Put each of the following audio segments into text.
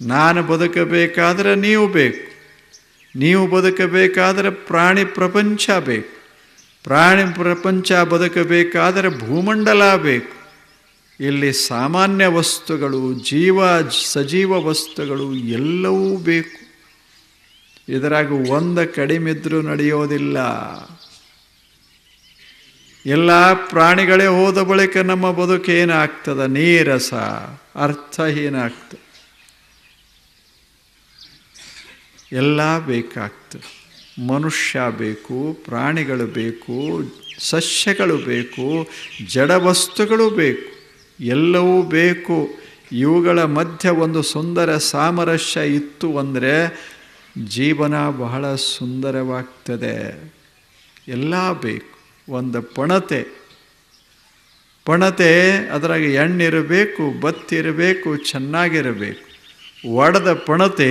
ನಾನು ಬದುಕಬೇಕಾದ್ರೆ ನೀವು ಬೇಕು, ನೀವು ಬದುಕಬೇಕಾದರೆ ಪ್ರಾಣಿ ಪ್ರಪಂಚ ಬೇಕು, ಪ್ರಾಣಿ ಪ್ರಪಂಚ ಬದುಕಬೇಕಾದರೆ ಭೂಮಂಡಲ ಬೇಕು. ಇಲ್ಲಿ ಸಾಮಾನ್ಯ ವಸ್ತುಗಳು, ಸಜೀವ ವಸ್ತುಗಳು ಎಲ್ಲವೂ ಬೇಕು. ಇದರಾಗ ಒಂದು ಕಡಿಮಿದ್ರೂ ನಡೆಯೋದಿಲ್ಲ. ಎಲ್ಲ ಪ್ರಾಣಿಗಳೇ ಹೋದ ಬಳಿಕ ನಮ್ಮ ಬದುಕೇನಾಗ್ತದೆ? ನೀರಸ, ಅರ್ಥಹೀನ ಆಗ್ತದೆ. ಎಲ್ಲ ಬೇಕಾಗ್ತದೆ. ಮನುಷ್ಯ ಬೇಕು, ಪ್ರಾಣಿಗಳು ಬೇಕು, ಸಸ್ಯಗಳು ಬೇಕು, ಜಡವಸ್ತುಗಳು ಬೇಕು, ಎಲ್ಲವೂ ಬೇಕು. ಇವುಗಳ ಮಧ್ಯೆ ಒಂದು ಸುಂದರ ಸಾಮರಸ್ಯ ಇತ್ತು ಅಂದರೆ ಜೀವನ ಬಹಳ ಸುಂದರವಾಗ್ತದೆ. ಎಲ್ಲ ಬೇಕು. ಒಂದು ಪಣತೆ ಅದರಾಗ ಎಣ್ಣಿರಬೇಕು, ಬತ್ತಿರಬೇಕು, ಚೆನ್ನಾಗಿರಬೇಕು. ಒಡೆದ ಪಣತೆ,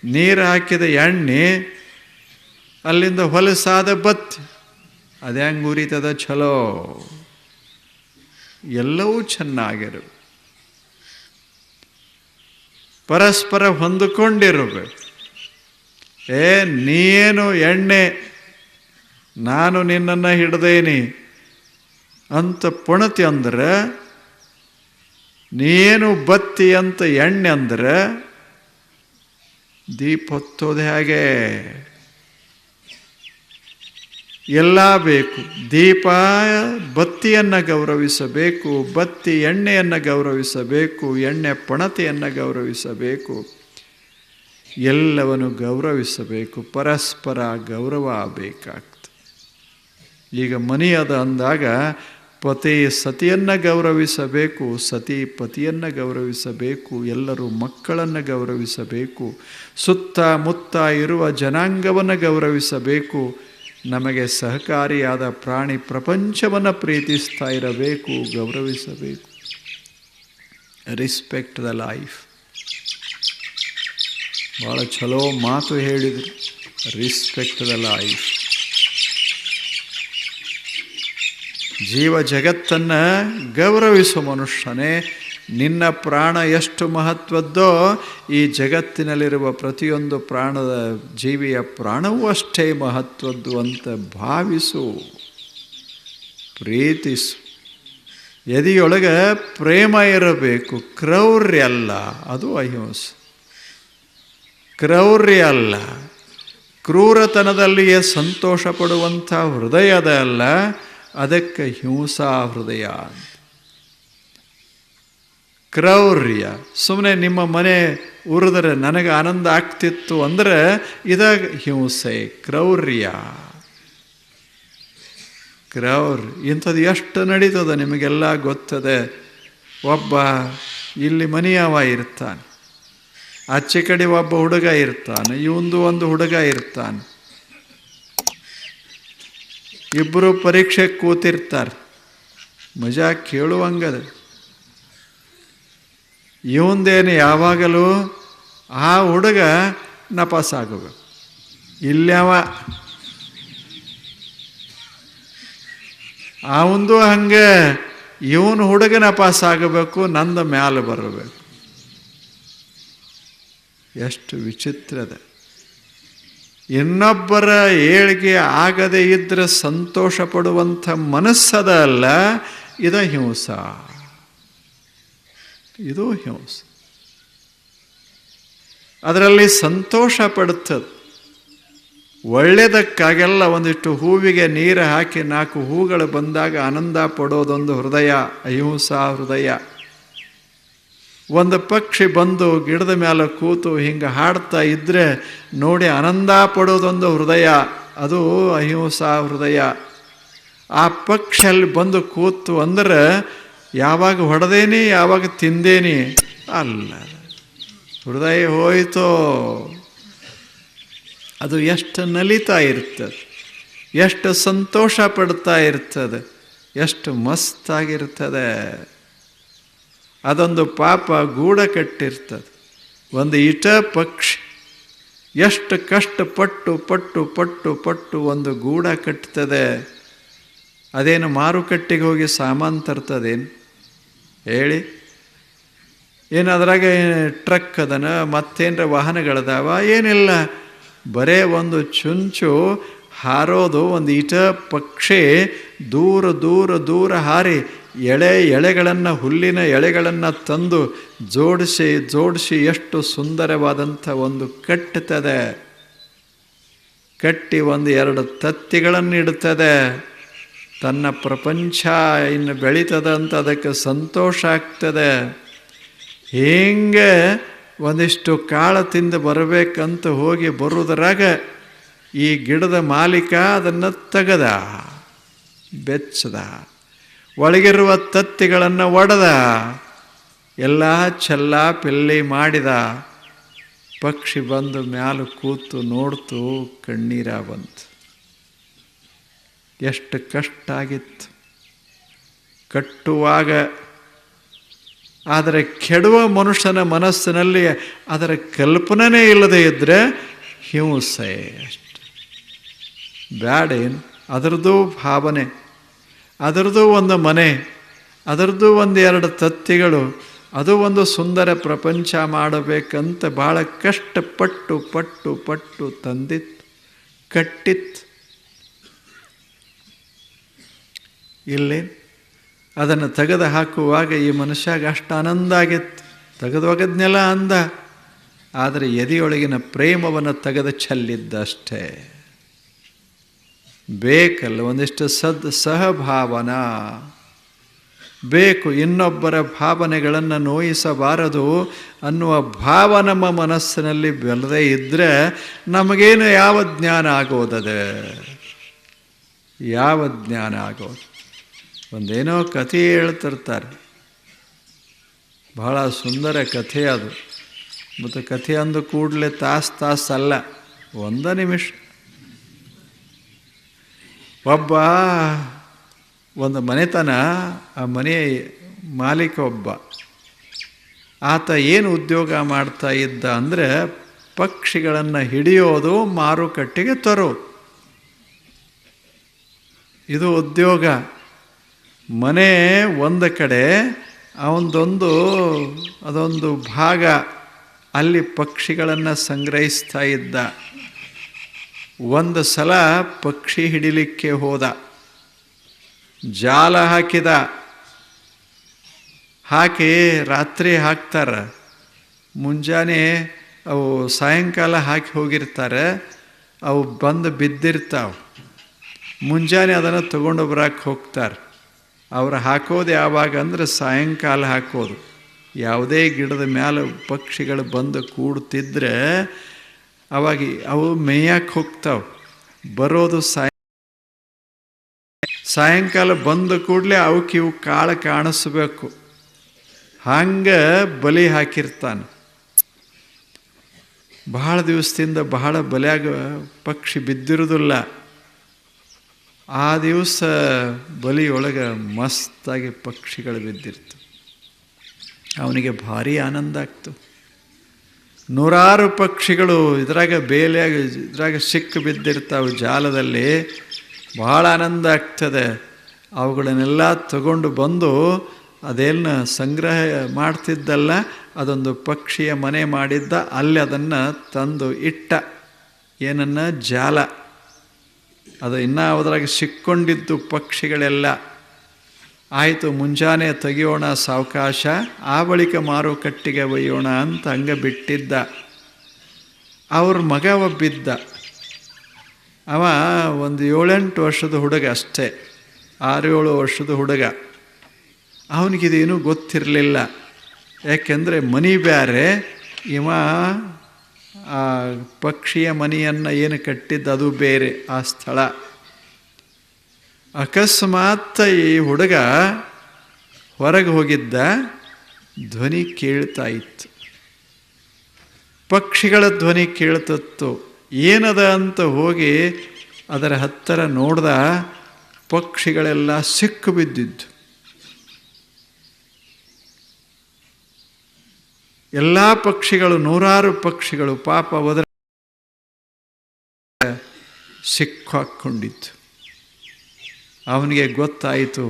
ನೀರು ಹಾಕಿದ ಎಣ್ಣೆ, ಅಲ್ಲಿಂದ ಹೊಲಸಾದ ಬತ್ತಿ, ಅದು ಹೆಂಗೆ ಉರಿತದ? ಚಲೋ. ಎಲ್ಲವೂ ಚೆನ್ನಾಗಿರಬೇಕು, ಪರಸ್ಪರ ಹೊಂದಿಕೊಂಡಿರಬೇಕು. ನೀನು ಎಣ್ಣೆ, ನಾನು ನಿನ್ನನ್ನು ಹಿಡ್ದೇನಿ ಅಂತ ಪಣತಿ ಅಂದ್ರೆ, ನೀನು ಬತ್ತಿ ಅಂತ ಎಣ್ಣೆ ಅಂದ್ರೆ ದೀಪ ಹೊತ್ತೋದು ಹೇಗೆ? ಎಲ್ಲ ಬೇಕು. ದೀಪ ಬತ್ತಿಯನ್ನು ಗೌರವಿಸಬೇಕು, ಬತ್ತಿ ಎಣ್ಣೆಯನ್ನು ಗೌರವಿಸಬೇಕು, ಎಣ್ಣೆ ಪಣತೆಯನ್ನು ಗೌರವಿಸಬೇಕು, ಎಲ್ಲವನ್ನು ಗೌರವಿಸಬೇಕು. ಪರಸ್ಪರ ಗೌರವ ಆಗಬೇಕಾಗ್ತದೆ. ಈಗ ಮನೆಯದ ಅಂದಾಗ ಪತಿ ಸತಿಯನ್ನು ಗೌರವಿಸಬೇಕು, ಸತಿ ಪತಿಯನ್ನು ಗೌರವಿಸಬೇಕು, ಎಲ್ಲರೂ ಮಕ್ಕಳನ್ನು ಗೌರವಿಸಬೇಕು, ಸುತ್ತಮುತ್ತ ಇರುವ ಜನಾಂಗವನ್ನು ಗೌರವಿಸಬೇಕು. ನಮಗೆ ಸಹಕಾರಿಯಾದ ಪ್ರಾಣಿ ಪ್ರಪಂಚವನ್ನು ಪ್ರೀತಿಸ್ತಾ ಇರಬೇಕು, ಗೌರವಿಸಬೇಕು. Respect the life. ಭಾಳ ಚಲೋ ಮಾತು ಹೇಳಿದರು. Respect the life. ಜೀವ ಜಗತ್ತನ್ನು ಗೌರವಿಸುವ ಮನುಷ್ಯನೇ. ನಿನ್ನ ಪ್ರಾಣ ಎಷ್ಟು ಮಹತ್ವದ್ದೋ ಈ ಜಗತ್ತಿನಲ್ಲಿರುವ ಪ್ರತಿಯೊಂದು ಪ್ರಾಣದ ಜೀವಿಯ ಪ್ರಾಣವೂ ಅಷ್ಟೇ ಮಹತ್ವದ್ದು ಅಂತ ಭಾವಿಸು, ಪ್ರೀತಿಸು. ಎದೆಯೊಳಗೆ ಪ್ರೇಮ ಇರಬೇಕು, ಕ್ರೌರ್ಯ ಅಲ್ಲ. ಅದು ಅಹಿಂಸೆ. ಕ್ರೌರ್ಯ ಅಲ್ಲ, ಕ್ರೂರತನದಲ್ಲಿಯೇ ಸಂತೋಷ ಪಡುವಂಥ ಹೃದಯದ ಅಲ್ಲ, ಅದಕ್ಕೆ ಹಿಂಸಾ ಹೃದಯ. ಕ್ರೌರ್ಯ ಸುಮ್ಮನೆ ನಿಮ್ಮ ಮನೆ ಉರಿದ್ರೆ ನನಗೆ ಆನಂದ ಆಗ್ತಿತ್ತು ಅಂದರೆ ಇದಾಗ ಹಿಂಸೆ. ಕ್ರೌರ್ಯ ಇಂಥದ್ದು ಎಷ್ಟು ನಡೀತದೆ ನಿಮಗೆಲ್ಲ ಗೊತ್ತದೆ. ಒಬ್ಬ ಇಲ್ಲಿ ಮನೆಯವ ಇರ್ತಾನೆ, ಆಚೆ ಕಡೆ ಒಬ್ಬ ಹುಡುಗ ಇರ್ತಾನೆ, ಇವಂದು ಒಂದು ಹುಡುಗ ಇರ್ತಾನೆ. ಇಬ್ಬರು ಪರೀಕ್ಷೆಗೆ ಕೂತಿರ್ತಾರೆ. ಮಜಾ ಕೇಳುವಂಗದ. ಇವಂದೇನು ಯಾವಾಗಲೂ ಆ ಹುಡುಗ ನಪಾಸಾಗಬೇಕು. ಇಲ್ಲವ ಅವಂದು ಹಂಗೆ ಇವನು ಹುಡುಗ ನಪಾಸಾಗಬೇಕು, ನಂದು ಮ್ಯಾಲೆ ಬರಬೇಕು. ಎಷ್ಟು ವಿಚಿತ್ರದ. ಇನ್ನೊಬ್ಬರ ಏಳಿಗೆ ಆಗದೇ ಇದ್ದರೆ ಸಂತೋಷ ಪಡುವಂಥ ಮನಸ್ಸದ ಅಲ್ಲ, ಇದು ಹಿಂಸ. ಇದು ಹಿಂಸ. ಅದರಲ್ಲಿ ಸಂತೋಷ ಪಡುತ್ತದೆ. ಒಳ್ಳೆಯದಕ್ಕಾಗೆಲ್ಲ ಒಂದಿಷ್ಟು ಹೂವಿಗೆ ನೀರು ಹಾಕಿ 4 ಹೂಗಳು ಬಂದಾಗ ಆನಂದ ಪಡೋದೊಂದು ಹೃದಯ, ಅಹಿಂಸಾ ಹೃದಯ. ಒಂದು ಪಕ್ಷಿ ಬಂದು ಗಿಡದ ಮೇಲೆ ಕೂತು ಹಿಂಗೆ ಹಾಡ್ತಾ ಇದ್ದರೆ ನೋಡಿ ಆನಂದ ಪಡೋದೊಂದು ಹೃದಯ, ಅದು ಅಹಿಂಸಾ ಹೃದಯ. ಆ ಪಕ್ಷಿಯಲ್ಲಿ ಬಂದು ಕೂತು ಅಂದ್ರೆ ಯಾವಾಗ ಹೊಡೆದೇನಿ ಯಾವಾಗ ತಿಂದೇನಿ ಅಲ್ಲ, ಹೃದಯ ಹೋಯಿತೋ. ಅದು ಎಷ್ಟು ನಲಿತಾ ಇರ್ತದೆ, ಎಷ್ಟು ಸಂತೋಷ ಪಡ್ತಾ ಇರ್ತದೆ, ಎಷ್ಟು ಮಸ್ತಾಗಿರ್ತದೆ. ಅದೊಂದು ಪಾಪ ಗೂಡ ಕಟ್ಟಿರ್ತದೆ. ಒಂದು ಇಟ ಪಕ್ಷಿ ಎಷ್ಟು ಕಷ್ಟಪಟ್ಟು ಪಟ್ಟು ಪಟ್ಟು ಪಟ್ಟು ಒಂದು ಗೂಡ ಕಟ್ತದೆ. ಅದೇನು ಮಾರುಕಟ್ಟೆಗೆ ಹೋಗಿ ಸಾಮಾನು ತರ್ತದೇನು ಹೇಳಿ? ಏನು ಅದ್ರಾಗ ಟ್ರಕ್ ಅದನ ಮತ್ತೇನರ ವಾಹನಗಳದಾವ? ಏನಿಲ್ಲ. ಬರೇ ಒಂದು ಚುಂಚು ಹಾರೋದು, ಒಂದು ಈಟ ಪಕ್ಷಿ ದೂರ ದೂರ ದೂರ ಹಾರಿ ಎಳೆಗಳನ್ನು, ಹುಲ್ಲಿನ ಎಳೆಗಳನ್ನು ತಂದು ಜೋಡಿಸಿ ಎಷ್ಟು ಸುಂದರವಾದಂಥ ಒಂದು ಕಟ್ಟುತ್ತದೆ. ಕಟ್ಟಿ ಒಂದು 2 ತತ್ತಿಗಳನ್ನು ಇಡ್ತದೆ. ತನ್ನ ಪ್ರಪಂಚ ಇನ್ನು ಬೆಳೀತದೆ ಅಂತ ಅದಕ್ಕೆ ಸಂತೋಷ ಆಗ್ತದೆ. ಹಿಂಗೆ ಒಂದಿಷ್ಟು ಕಾಳು ತಿಂದು ಬರಬೇಕಂತ ಹೋಗಿ ಬರುವುದರಾಗ ಈ ಗಿಡದ ಮಾಲೀಕ ಅದನ್ನು ತೆಗೆದ, ಬೆಚ್ಚದ, ಒಳಗಿರುವ ತತ್ತಿಗಳನ್ನು ಒಡೆದ, ಎಲ್ಲ ಚೆಲ್ಲ ಪಿಲ್ಲಿ ಮಾಡಿದ. ಪಕ್ಷಿ ಬಂದು ಮ್ಯಾಲ ಕೂತು ನೋಡ್ತು, ಕಣ್ಣೀರ ಬಂತು. ಎಷ್ಟು ಕಷ್ಟ ಆಗಿತ್ತು ಕಟ್ಟುವಾಗ. ಆದರೆ ಕೆಡುವ ಮನುಷ್ಯನ ಮನಸ್ಸಿನಲ್ಲಿ ಅದರ ಕಲ್ಪನೆ ಇಲ್ಲದೆ ಇದ್ದರೆ ಹಿಂಸೆ ಅಷ್ಟೆ. ಬ್ಯಾಡೇನು, ಅದರದ್ದು ಭಾವನೆ, ಅದರದ್ದು ಒಂದು ಮನೆ, ಅದರದ್ದು 1-2 ತತ್ತಿಗಳು, ಅದು ಒಂದು ಸುಂದರ ಪ್ರಪಂಚ ಮಾಡಬೇಕಂತ ಭಾಳ ಕಷ್ಟಪಟ್ಟು ಪಟ್ಟು ಪಟ್ಟು ತಂದಿತ್ತು, ಕಟ್ಟಿತ್ತು. ಇಲ್ಲಿ ಅದನ್ನು ತೆಗೆದು ಹಾಕುವಾಗ ಈ ಮನುಷ್ಯಾಗ ಅಷ್ಟು ಆನಂದ ಆಗಿತ್ತು. ತೆಗೆದೊಗದ್ನೆಲ್ಲ ಅಂದ, ಆದರೆ ಎದೆಯೊಳಗಿನ ಪ್ರೇಮವನ್ನು ತೆಗೆದು ಚೆಲ್ಲಿದ್ದ ಅಷ್ಟೇ. ಬೇಕಲ್ಲ ಒಂದಿಷ್ಟು ಸಹಭಾವನ ಬೇಕು. ಇನ್ನೊಬ್ಬರ ಭಾವನೆಗಳನ್ನು ನೋಯಿಸಬಾರದು ಅನ್ನುವ ಭಾವ ನಮ್ಮ ಮನಸ್ಸಿನಲ್ಲಿ ಬೆಳೆದೇ ಇದ್ದರೆ ನಮಗೇನು ಯಾವ ಜ್ಞಾನ ಆಗೋದದೆ? ಯಾವ ಜ್ಞಾನ ಆಗೋದು? ಒಂದೇನೋ ಕಥೆ ಹೇಳ್ತಿರ್ತಾರೆ, ಬಹಳ ಸುಂದರ ಕಥೆ ಅದು. ಮತ್ತು ಕಥೆ ಅಂದು ಕೂಡಲೇ ತಾಸಲ್ಲ, 1 ನಿಮಿಷ. ಒಬ್ಬ ಒಂದು ಮನೆತನ, ಆ ಮನೆಯ ಮಾಲೀಕ ಒಬ್ಬ, ಆತ ಏನು ಉದ್ಯೋಗ ಮಾಡ್ತಾ ಇದ್ದ ಅಂದರೆ ಪಕ್ಷಿಗಳನ್ನು ಹಿಡಿಯೋದು, ಮಾರುಕಟ್ಟೆಗೆ ತರೋದು, ಇದು ಉದ್ಯೋಗ. ಮನೆ ಒಂದು ಕಡೆ, ಅದೊಂದು ಭಾಗ, ಅಲ್ಲಿ ಪಕ್ಷಿಗಳನ್ನು ಸಂಗ್ರಹಿಸ್ತಾ ಇದ್ದ. ಒಂದು ಸಲ ಪಕ್ಷಿ ಹಿಡಿಲಿಕ್ಕೆ ಹೋದ, ಜಾಲ ಹಾಕಿದ. ಹಾಕಿ ರಾತ್ರಿ ಹಾಕ್ತಾರೆ, ಮುಂಜಾನೆ ಅವು ಸಾಯಂಕಾಲ ಹಾಕಿ ಹೋಗಿರ್ತಾರೆ, ಅವು ಬಂದು ಬಿದ್ದಿರ್ತಾವೆ. ಮುಂಜಾನೆ ಅದನ್ನು ತಗೊಂಡು ಬರಕ್ಕೆ ಹೋಗ್ತಾರೆ. ಅವ್ರು ಹಾಕೋದು ಯಾವಾಗ ಅಂದರೆ ಸಾಯಂಕಾಲ ಹಾಕೋದು. ಯಾವುದೇ ಗಿಡದ ಮೇಲೆ ಪಕ್ಷಿಗಳು ಬಂದು ಕೂಡ್ತಿದ್ರೆ ಅವಾಗ ಅವು ಮೇಯಕ್ಕೆ ಹೋಗ್ತಾವೆ. ಬರೋದು ಸಾಯಂಕಾಲ ಬಂದ ಕೂಡಲೇ ಅವಕ್ಕಿವು ಕಾಳು ಕಾಣಿಸ್ಬೇಕು. ಹಂಗೆ ಬಲಿ ಹಾಕಿರ್ತಾನೆ. ಬಹಳ ದಿವಸದಿಂದ ಬಹಳ ಬಲಿಯಾಗ ಪಕ್ಷಿ ಬಿದ್ದಿರೋದಿಲ್ಲ. ಆ ದಿವಸ ಬಲಿಯೊಳಗೆ ಮಸ್ತಾಗಿ ಪಕ್ಷಿಗಳು ಬಿದ್ದಿರ್ತು. ಅವನಿಗೆ ಭಾರಿ ಆನಂದ ಆಗ್ತು. 100 ಪಕ್ಷಿಗಳು ಇದ್ರಾಗ ಸಿಕ್ಕು ಬಿದ್ದಿರ್ತಾವೆ ಜಾಲದಲ್ಲಿ. ಭಾಳ ಆನಂದ ಆಗ್ತದೆ. ಅವುಗಳನ್ನೆಲ್ಲ ತಗೊಂಡು ಬಂದು ಅದೇನು ಸಂಗ್ರಹ ಮಾಡ್ತಿದ್ದಲ್ಲ, ಅದೊಂದು ಪಕ್ಷಿಯ ಮನೆ ಮಾಡಿದ್ದ, ಅಲ್ಲಿ ಅದನ್ನು ತಂದು ಇಟ್ಟ. ಏನನ್ನ? ಜಾಲ. ಅದು ಇನ್ನೂ ಅದ್ರಾಗ ಸಿಕ್ಕೊಂಡಿದ್ದು ಪಕ್ಷಿಗಳೆಲ್ಲ. ಆಯಿತು, ಮುಂಜಾನೆ ತೆಗಿಯೋಣ ಸಾವಕಾಶ, ಆ ಬಳಿಕ ಮಾರುಕಟ್ಟೆಗೆ ಒಯ್ಯೋಣ ಅಂತ ಹಂಗೆ ಬಿಟ್ಟಿದ್ದ. ಅವ್ರ ಮಗ ಒಬ್ಬಿದ್ದ. ಅವ ಒಂದು 7-8 ವರ್ಷದ ಹುಡುಗ ಅಷ್ಟೇ, 6-7 ವರ್ಷದ ಹುಡುಗ. ಅವನಿಗಿದೇನೂ ಗೊತ್ತಿರಲಿಲ್ಲ. ಯಾಕೆಂದರೆ ಮನೆ ಬೇರೆ, ಇವ ಆ ಪಕ್ಷಿಯ ಮನೆಯನ್ನು ಏನು ಕಟ್ಟಿದ್ದು ಅದು ಬೇರೆ, ಆ ಸ್ಥಳ. ಅಕಸ್ಮಾತ್ ಈ ಹುಡುಗ ಹೊರಗೆ ಹೋಗಿದ್ದ, ಧ್ವನಿ ಕೇಳ್ತಾ ಇತ್ತು. ಪಕ್ಷಿಗಳ ಧ್ವನಿ ಕೇಳ್ತಿತ್ತು. ಏನದ ಅಂತ ಹೋಗಿ ಅದರ ಹತ್ತಿರ ನೋಡ್ದ, ಪಕ್ಷಿಗಳೆಲ್ಲ ಸಿಕ್ಕು ಬಿದ್ದಿದ್ದು. ಎಲ್ಲ ಪಕ್ಷಿಗಳು, 100 ಪಕ್ಷಿಗಳು ಪಾಪ ಒದರ ಸಿಕ್ಕಾಕೊಂಡಿತ್ತು. ಅವನಿಗೆ ಗೊತ್ತಾಯಿತು,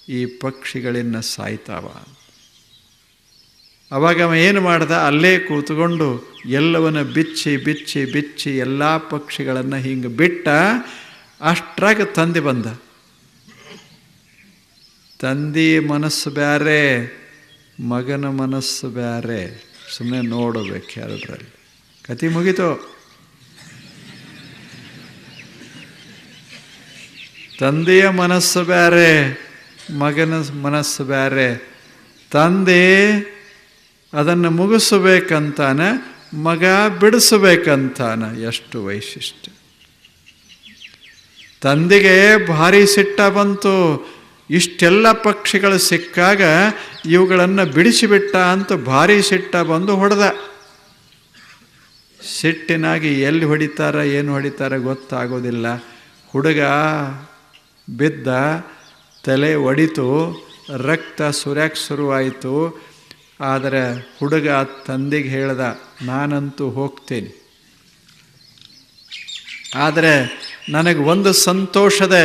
ಈ ಪಕ್ಷಿಗಳಿನ್ನ ಸಾಯ್ತಾವ. ಅವಾಗ ಅವ ಏನು ಮಾಡ್ದ, ಅಲ್ಲೇ ಕೂತ್ಕೊಂಡು ಎಲ್ಲವನ್ನ ಬಿಚ್ಚಿ ಬಿಚ್ಚಿ ಬಿಚ್ಚಿ ಎಲ್ಲ ಪಕ್ಷಿಗಳನ್ನು ಹಿಂಗೆ ಬಿಟ್ಟ. ಅಷ್ಟ್ರಾಗ ತಂದೆ ಬಂದ. ತಂದೆ ಮನಸ್ಸು ಬ್ಯಾರೆ, ಮಗನ ಮನಸ್ಸು ಬ್ಯಾರೆ. ಸುಮ್ಮನೆ ನೋಡಬೇಕು ಎರಡರಲ್ಲಿ. ಕತೆ ಮುಗೀತು. ತಂದೆಯ ಮನಸ್ಸು ಬ್ಯಾರೆ, ಮಗನ ಮನಸ್ಸು ಬ್ಯಾರೆ. ತಂದೆ ಅದನ್ನು ಮುಗಿಸಬೇಕಂತಾನ, ಮಗ ಬಿಡಿಸಬೇಕಂತಾನ. ಎಷ್ಟು ವೈಶಿಷ್ಟ್ಯ! ತಂದೆಗೆ ಭಾರಿ ಸಿಟ್ಟ ಬಂತು. ಇಷ್ಟೆಲ್ಲ ಪಕ್ಷಿಗಳು ಸಿಕ್ಕಾಗ ಇವುಗಳನ್ನು ಬಿಡಿಸಿಬಿಟ್ಟ ಅಂತ ಭಾರಿ ಸಿಟ್ಟ ಬಂದು ಹೊಡೆದ. ಸಿಟ್ಟಿನಾಗಿ ಎಲ್ಲಿ ಹೊಡಿತಾರ ಏನು ಹೊಡಿತಾರ ಗೊತ್ತಾಗೋದಿಲ್ಲ. ಹುಡುಗ ಬಿದ್ದ, ತಲೆ ಒಡಿತು, ರಕ್ತ ಸುರ್ಯಾಕೆ ಶುರುವಾಯಿತು. ಆದರೆ ಹುಡುಗ ತಂದೆಗೆ ಹೇಳ್ದ, ನಾನಂತೂ ಹೋಗ್ತೇನೆ, ಆದರೆ ನನಗೆ ಒಂದು ಸಂತೋಷದ,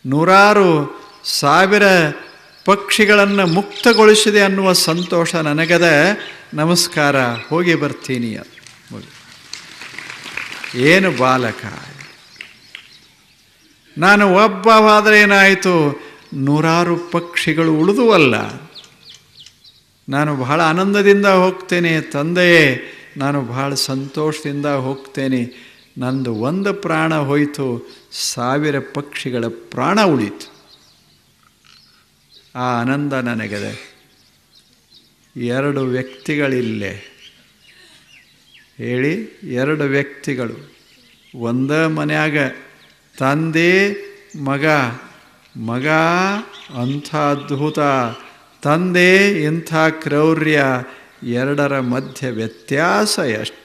ನೂರಾರು ಸಾವಿರ ಪಕ್ಷಿಗಳನ್ನು ಮುಕ್ತಗೊಳಿಸಿದೆ ಅನ್ನುವ ಸಂತೋಷ ನನಗದ. ನಮಸ್ಕಾರ, ಹೋಗಿ ಬರ್ತೀನಿ. ಏನು ಬಾಲಕ! ನಾನು ಒಬ್ಬವಾದರೆ ಏನಾಯಿತು, ನೂರಾರು ಪಕ್ಷಿಗಳು ಉಳಿದುವಲ್ಲ. ನಾನು ಬಹಳ ಆನಂದದಿಂದ ಹೋಗ್ತೇನೆ ತಂದೆಯೇ, ನಾನು ಬಹಳ ಸಂತೋಷದಿಂದ ಹೋಗ್ತೇನೆ. ನಂದು ಒಂದು ಪ್ರಾಣ ಹೋಯಿತು, ಸಾವಿರ ಪಕ್ಷಿಗಳ ಪ್ರಾಣ ಉಳಿತು. ಆ ಆನಂದ ನನಗಿದೆ. ಎರಡು ವ್ಯಕ್ತಿಗಳಿಲ್ಲೇ ಹೇಳಿ, ಎರಡು ವ್ಯಕ್ತಿಗಳು ಒಂದೇ ಮನ್ಯಾಗ, ತಂದೆ ಮಗ. ಮಗ ಅಂಥ ಅದ್ಭುತ, ತಂದೆ ಇಂಥ ಕ್ರೌರ್ಯ. ಎರಡರ ಮಧ್ಯೆ ವ್ಯತ್ಯಾಸ ಎಷ್ಟು!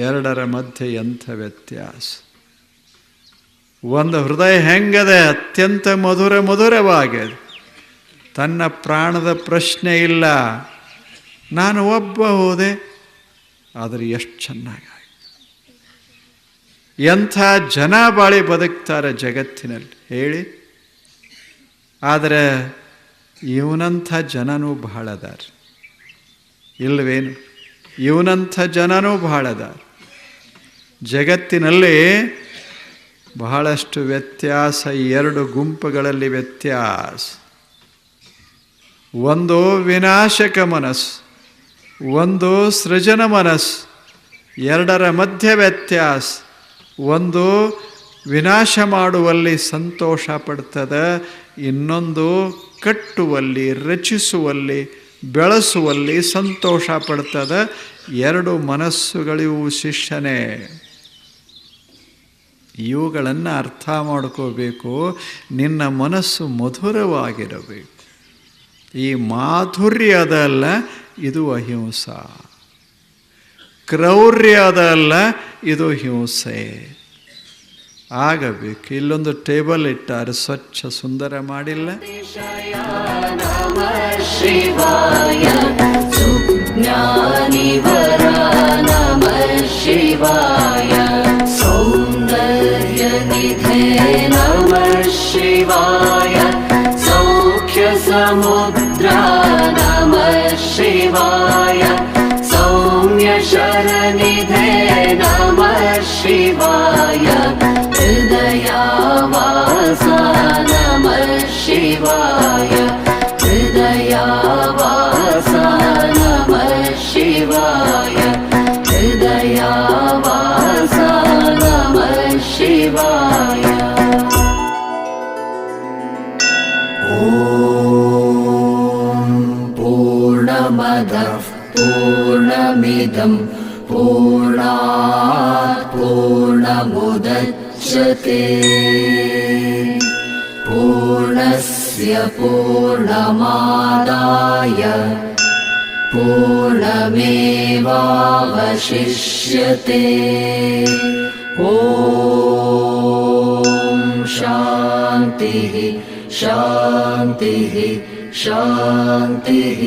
ಎರಡರ ಮಧ್ಯೆ ಎಂಥ ವ್ಯತ್ಯಾಸ! ಒಂದು ಹೃದಯ ಹೆಂಗದೆ, ಅತ್ಯಂತ ಮಧುರವಾಗಿದೆ. ತನ್ನ ಪ್ರಾಣದ ಪ್ರಶ್ನೆ ಇಲ್ಲ. ನಾನು ಒಬ್ಬ ಹೋದೆ, ಆದರೆ ಎಷ್ಟು ಚೆನ್ನಾಗಿ ಎಂಥ ಜನ ಬಾಳಿ ಬದುಕ್ತಾರೆ ಜಗತ್ತಿನಲ್ಲಿ ಹೇಳಿ. ಆದರೆ ಇವನಂಥ ಜನನೂ ಬಹಳ ಅದಾರ, ಇಲ್ಲವೇನು? ಇವನಂಥ ಜನನೂ ಬಹಳ ಅದಾರ. ಜಗತ್ತಿನಲ್ಲಿ ಬಹಳಷ್ಟು ವ್ಯತ್ಯಾಸ. ಎರಡು ಗುಂಪುಗಳಲ್ಲಿ ವ್ಯತ್ಯಾಸ. ಒಂದು ವಿನಾಶಕ ಮನಸ್ಸು, ಒಂದು ಸೃಜನ ಮನಸ್ಸು. ಎರಡರ ಮಧ್ಯೆ ವ್ಯತ್ಯಾಸ. ಒಂದು ವಿನಾಶ ಮಾಡುವಲ್ಲಿ ಸಂತೋಷ ಪಡ್ತದೆ, ಇನ್ನೊಂದು ಕಟ್ಟುವಲ್ಲಿ, ರಚಿಸುವಲ್ಲಿ, ಬೆಳೆಸುವಲ್ಲಿ ಸಂತೋಷ ಪಡ್ತದೆ. ಎರಡು ಮನಸ್ಸುಗಳಿವು ಶಿಷ್ಯನೇ. ಇವುಗಳನ್ನು ಅರ್ಥ ಮಾಡ್ಕೋಬೇಕು. ನಿನ್ನ ಮನಸ್ಸು ಮಧುರವಾಗಿರಬೇಕು. ಈ ಮಾಧುರ್ಯದಲ್ಲ, ಇದು ಅಹಿಂಸಾ. ಕ್ರೌರ್ಯದಲ್ಲ, ಇದು ಹಿಂಸೆ ಆಗಬೇಕು. ಇಲ್ಲೊಂದು ಟೇಬಲ್ ಇಟ್ಟಾರೆ, ಸ್ವಚ್ಛ ಸುಂದರ ಮಾಡಿಲ್ಲ. ಶಿವಾಯ ಸುಜ್ಞಾನಿವರ ನಮಃ ಶಿವಾಯ ಸೌಂದರ್ಯ ನಿಧೇ ನಮಃ ಶಿವಾಯ ಸೌಖ್ಯ ಸಮುದ್ರ ನಮಃ ಶಿವಾಯ ಸೌಮ್ಯ ಶರನಿಧೇ ನಮಃ ಶಿವಾಯ ಹೃದಯಾವಾಸ ನಮಃ ಶಿವಾಯ ಹೃದಯಾವಾಸ ನಮಃ ಶಿವಾಯ ಹೃದಯಾವಾಸ ನಮಃ ಶಿವಾಯ. ಓಂ ಪೂರ್ಣಮದಃ ಪೂರ್ಣಮಿದಂ ಪೂರ್ಣಾತ್ ಪೂರ್ಣಮುದಚ್ಯತೆ ಪೂರ್ಣಸ್ಯ ಪೂರ್ಣಮಾದಾಯ ಪೂರ್ಣಮೇವಾವಶಿಷ್ಯತೆ. ಓಂ ಶಾಂತಿಃ ಶಾಂತಿಃ ಶಾಂತಿಃ.